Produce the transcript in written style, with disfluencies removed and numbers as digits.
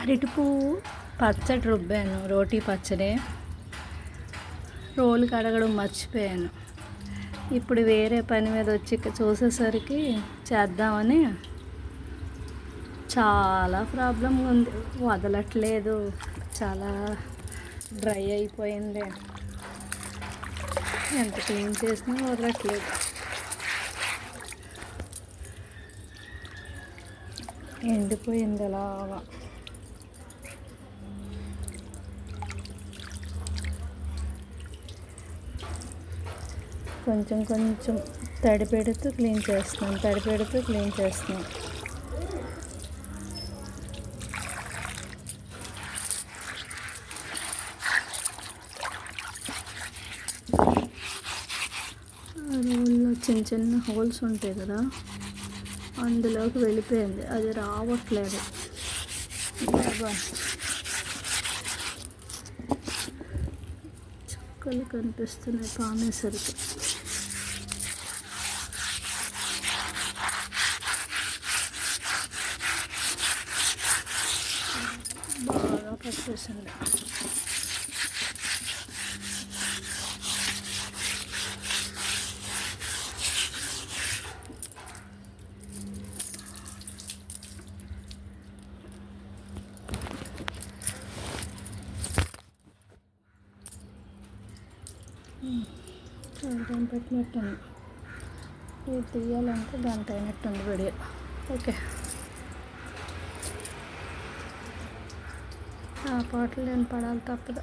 అరటిపువ్వు పచ్చడి రుబ్బాను, రోటీ పచ్చడి. రోలు కడగడం మర్చిపోయాను. ఇప్పుడు వేరే పని మీద వచ్చి చూసేసరికి చేద్దామని చాలా ప్రాబ్లంగా ఉంది. వదలట్లేదు, చాలా డ్రై అయిపోయింది. ఎంత క్లీన్ చేసినా వదలట్లేదు. ఎండిపోయింది అలాగా. కొంచెం కొంచెం తడి పెడుతూ క్లీన్ చేస్తున్నాం. రోల్లో చిన్న చిన్న హోల్స్ ఉంటాయి కదా, అందులోకి వెళ్ళిపోయింది. అది రావట్లేదు. బాగా చుక్కలు కనిపిస్తున్నాయి పామేసరికి. బాగా పట్టేసింది. చాలా టైం పెట్టినట్టుంది. ఇది తీయాలంటే గంట అయినట్టుంది వీడియో. ఓకే, ఆ పాటలు నేను పడాలి తప్పదు.